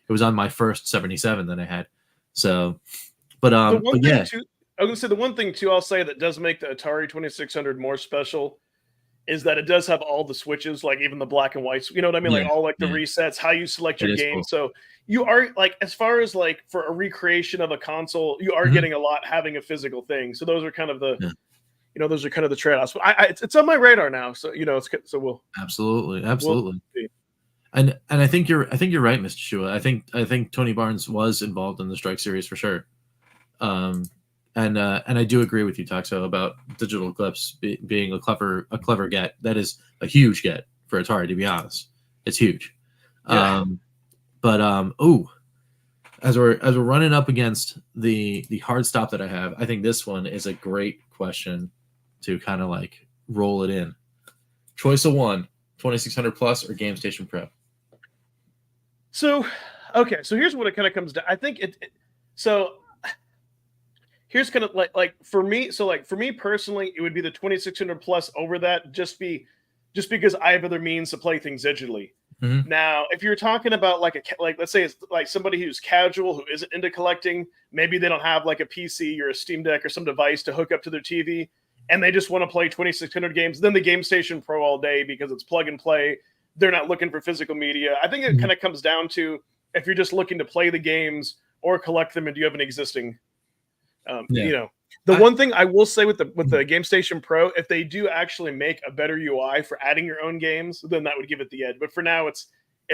was on my first 77 that I had. So, I was gonna say the one thing too I'll say that does make the Atari 2600 more special is that it does have all the switches, like even the black and white. You know what I mean? Like all like the resets, how you select your game. Cool. So you are like, as far as like for a recreation of a console, you are getting a lot having a physical thing. So those are kind of the those are kind of the trade-offs. But it's on my radar now. So so we'll absolutely. We'll and I think you're right, Mr. Shua. I think Tony Barnes was involved in the Strike series for sure. And I do agree with you, Toxo, about Digital Eclipse being a clever get. That is a huge get for Atari, to be honest. It's huge. Yeah. As we're running up against the hard stop that I have, I think this one is a great question to kind of like roll it in. Choice of one, 2600 plus or Game Station Pro. So Okay, so here's what it kind of comes down. I think so here's kind of like for me. So like for me personally, it would be the 2600 plus over that. Just because I have other means to play things digitally. Mhm. Now, if you're talking about like let's say it's like somebody who's casual who isn't into collecting, maybe they don't have like a PC or a Steam Deck or some device to hook up to their TV, and they just want to play 2600 games. Then the Game Station Pro all day because it's plug and play. They're not looking for physical media. I think it kind of comes down to if you're just looking to play the games or collect them, and do you have an existing, Yeah. you know. The one thing I will say with the Game Station Pro, if they do actually make a better UI for adding your own games, then that would give it the edge. But for now, it's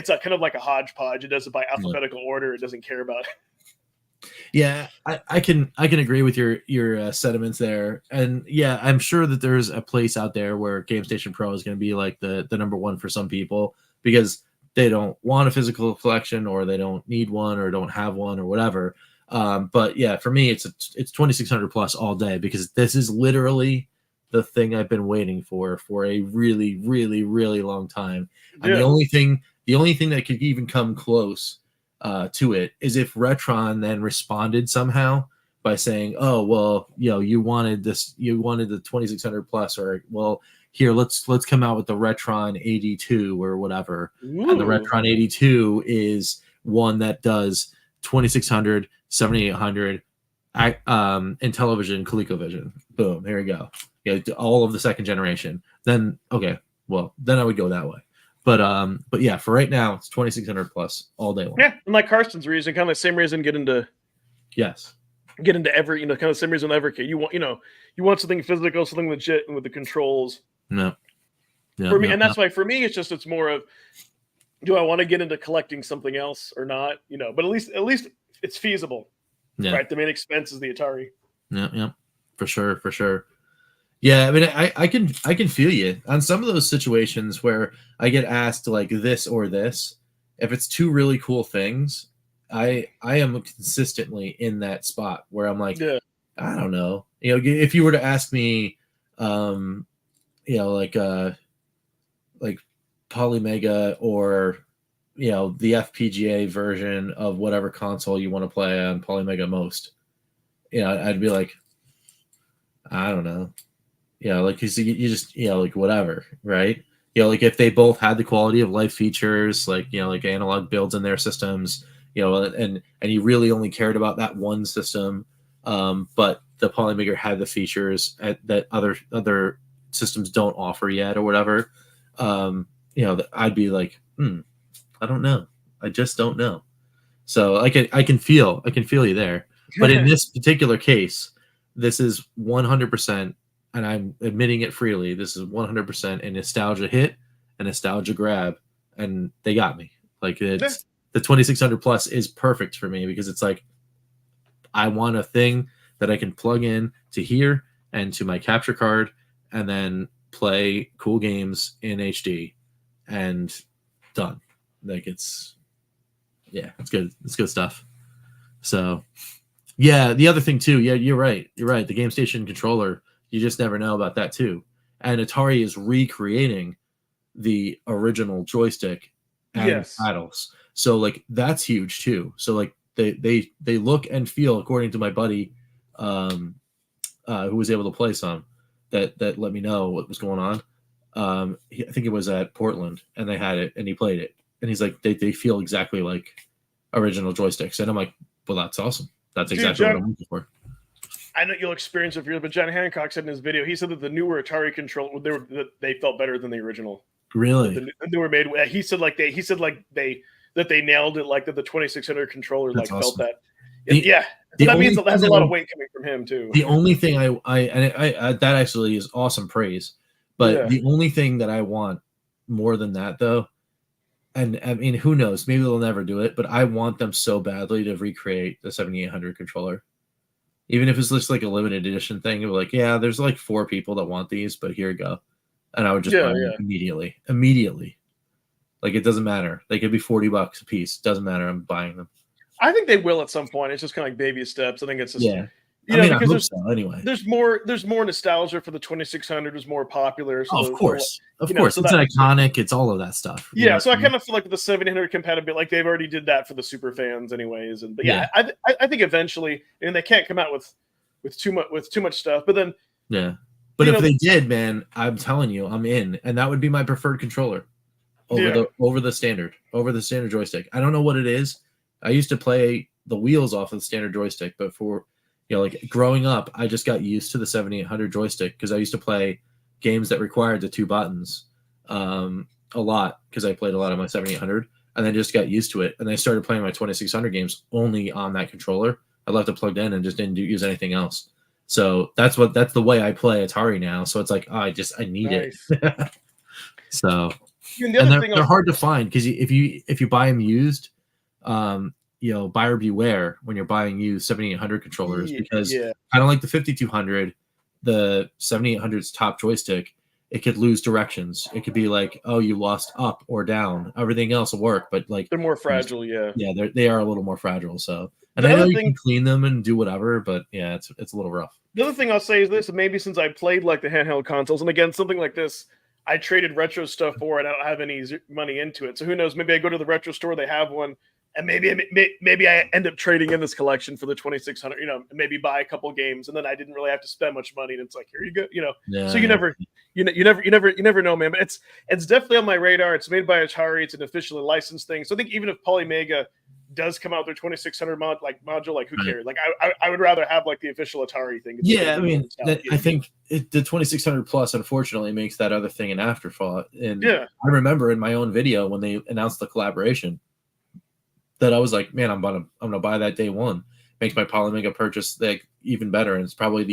a kind of like a hodgepodge. It does it by alphabetical order. It doesn't care about it. Yeah, I can agree with your sentiments there, and yeah, I'm sure that there's a place out there where Game Station Pro is going to be like the number one for some people because they don't want a physical collection or they don't need one or don't have one or whatever. But yeah, for me, it's 2600 plus all day because this is literally the thing I've been waiting for a really, really, really long time. And the only thing that could even come close to it is if Retron then responded somehow by saying, "Oh, well, you wanted this, you wanted the 2600 plus, or well, here let's come out with the Retron 82 or whatever." Ooh. And the Retron 82 is one that does 2600, 7800, in television, ColecoVision. Boom, here we go. All of the second generation. Then okay, well, then I would go that way. But yeah, for right now, it's 2600 plus all day long. Yeah, and like Karsten's reason, kind of the same reason get into kind of the same reason Evercade. You want something physical, something legit, and with the controls. No. For me, and that's why for me, it's more of, do I want to get into collecting something else or not? But at least it's feasible. Yeah. Right. The main expense is the Atari. Yeah. For sure. Yeah, I mean, I can feel you on some of those situations where I get asked like this or this. If it's two really cool things, I am consistently in that spot where I'm like, I don't know. If you were to ask me, like Polymega or the FPGA version of whatever console you want to play on Polymega most, I'd be like, I don't know. Like you just like whatever, right? Like if they both had the quality of life features, like like analog builds in their systems, and you really only cared about that one system, but the Polymaker had the features that other systems don't offer yet or whatever, I'd be like, I don't know, I just don't know. So I can feel you there, but in this particular case, this is 100%. And I'm admitting it freely. This is 100% a nostalgia hit, a nostalgia grab, and they got me. Like the 2600 plus is perfect for me because it's like I want a thing that I can plug in to here and to my capture card, and then play cool games in HD, and done. Like it's good. It's good stuff. So yeah, the other thing too. Yeah, you're right. The Game Station controller. You just never know about that too. And Atari is recreating the original joystick and paddles. So like that's huge too. So like they look and feel, according to my buddy who was able to play some, that let me know what was going on. I think it was at Portland, and they had it and he played it. And he's like, they feel exactly like original joysticks. And I'm like, well, that's awesome. That's exactly what I'm looking for. I know you'll experience it for you, but John Hancock said in his video, he said that the newer Atari controller, they felt better than the original. Really? The newer made. He said they nailed it, like that the 2600 controller That's felt awesome. that. That means it has a lot of weight coming from him too. The only thing I that actually is awesome praise, but the only thing that I want more than that though, and I mean, who knows, maybe they'll never do it, but I want them so badly to recreate the 7800 controller. Even if it's just like a limited edition thing, like, yeah, there's like 4 people that want these, but here you go. And I would just buy them immediately. Like, it doesn't matter. They could be $40 a piece. Doesn't matter. I'm buying them. I think they will at some point. It's just kind of like baby steps. I think it's just, You I know, mean, I because hope so. Anyway, there's more nostalgia for the 2600 was more popular. So oh, of course, of you know, course, so it's that an iconic. It's all of that stuff. You know yeah. what So I I mean? kind of feel like with the 700 compatibility, like they've already did that for the super fans, anyways. And but Yeah, yeah, I think eventually, and they can't come out with too much stuff. But then yeah. But you if know, they did, man, I'm telling you, I'm in, and that would be my preferred controller yeah, over the standard joystick. I don't know what it is. I used to play the wheels off of the standard joystick, but for like growing up, I just got used to the 7800 joystick because I used to play games that required the two buttons a lot because I played a lot of my 7800, and then just got used to it. And I started playing my 2600 games only on that controller. I left it plugged in and just didn't use anything else. So that's the way I play Atari now. So it's like I need nice. it. So And the and other they're thing, they're hard to find because if you buy them used, buyer beware when you're buying used 7800 controllers because yeah, kind of like the 5200, the 7800's top joystick, it could lose directions. It could be like, oh, you lost up or down. Everything else will work, but like they're more fragile. Yeah. yeah, they are a little more fragile. So, and The I know other you thing, can clean them and do whatever, but yeah, it's a little rough. the other thing I'll say is this: maybe since I played like the handheld consoles, and again something like this, I traded retro stuff for it. I don't have any money into it, so who knows? Maybe I go to the retro store, they have one, and maybe I end up trading in this collection for the 2600. You know, maybe buy a couple games, and then I didn't really have to spend much money, and it's like here you go. You know, Yeah, so you never know, man. But it's definitely on my radar. It's made by Atari. It's an officially licensed thing. So I think even if Polymega does come out their 2600 module, like who right. cares? Like I would rather have like the official Atari thing. Yeah, I mean, I think the 2600 plus unfortunately makes that other thing an afterthought. And yeah, I remember in my own video when they announced the collaboration that I was like, man, I'm gonna buy that day one. Makes my Polymega purchase like even better, and it's probably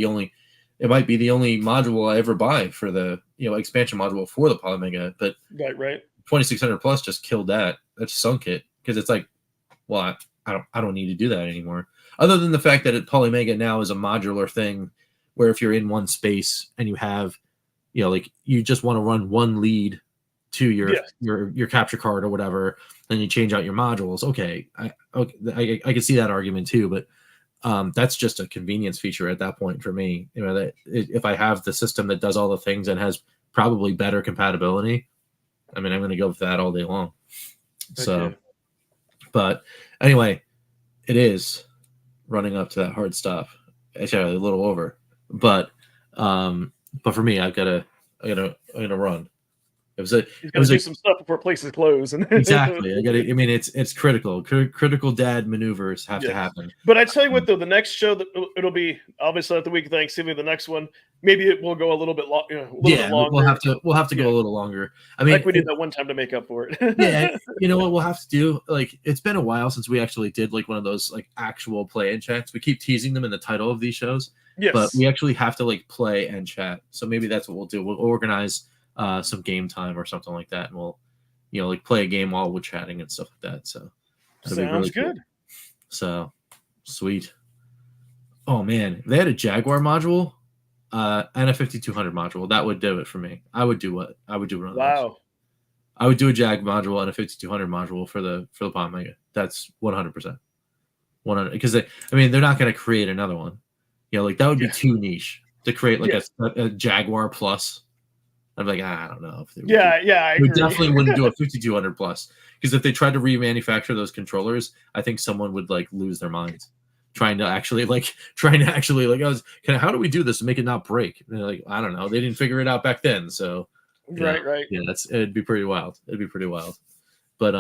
it might be the only module I ever buy for the expansion module for the Polymega. But right. 2600 plus just killed that. That sunk it because it's like, well, I don't need to do that anymore. Other than the fact that Polymega now is a modular thing, where if you're in one space and you have, like you just want to run one lead to your capture card or whatever, then you change out your modules. Okay, I can see that argument too, but that's just a convenience feature at that point for me. That if I have the system that does all the things and has probably better compatibility, I mean, I'm going to go with that all day long. So, but anyway, it is running up to that hard stop. Actually, a little over, but for me, I gotta run. He's got to do some stuff before places close. And exactly. I mean, it's critical. Critical dad maneuvers have to happen. But I tell you what, though, the next show that it'll be obviously at the week of Thanksgiving. The next one, maybe it will go a little bit longer. We'll have to go a little longer. I mean, like we did that one time to make up for it. Yeah, you know what we'll have to do? Like, it's been a while since we actually did like one of those like actual play and chats. We keep teasing them in the title of these shows, but we actually have to like play and chat. So maybe that's what we'll do. We'll organize some game time or something like that, and we'll like play a game while we're chatting and stuff like that. So sounds really good. Cool. So sweet. Oh man, if they had a Jaguar module and a 5200 module, that would do it for me. I would do one of those. Wow. I would do a Jag module and a 5200 module for the Polymega. That's 100%. 100 because they're not going to create another one. Like that would be too niche to create like a Jaguar Plus. I'm like, I don't know if they would. I agree. We definitely wouldn't do a 5200 plus because if they tried to remanufacture those controllers, I think someone would like lose their minds trying to actually how do we do this and make it not break? And they're like, I don't know. They didn't figure it out back then, so right. Yeah, it'd be pretty wild. But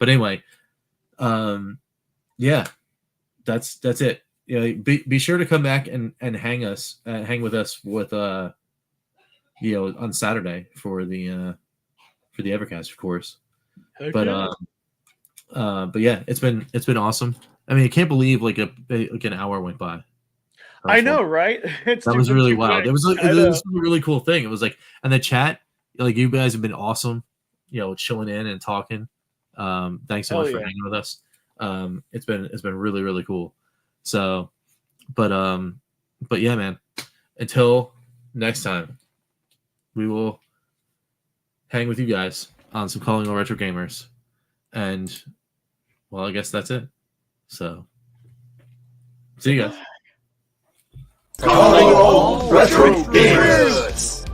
anyway, yeah, that's it. Be sure to come back and hang with us with on Saturday for the Evercast, of course. Okay. But yeah, it's been awesome. I mean, I can't believe like an hour went by. I know, right? That was really wild. It was a really cool thing. It was like, and the chat, like you guys have been awesome, chilling in and talking. Thanks so much for hanging with us. It's been really, really cool. So, but yeah, man, until next time, we will hang with you guys on some Calling All Retro Gamers. And, well, I guess that's it. So, see you guys. Calling all retro gamers.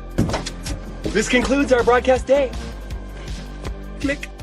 This concludes our broadcast day. Click.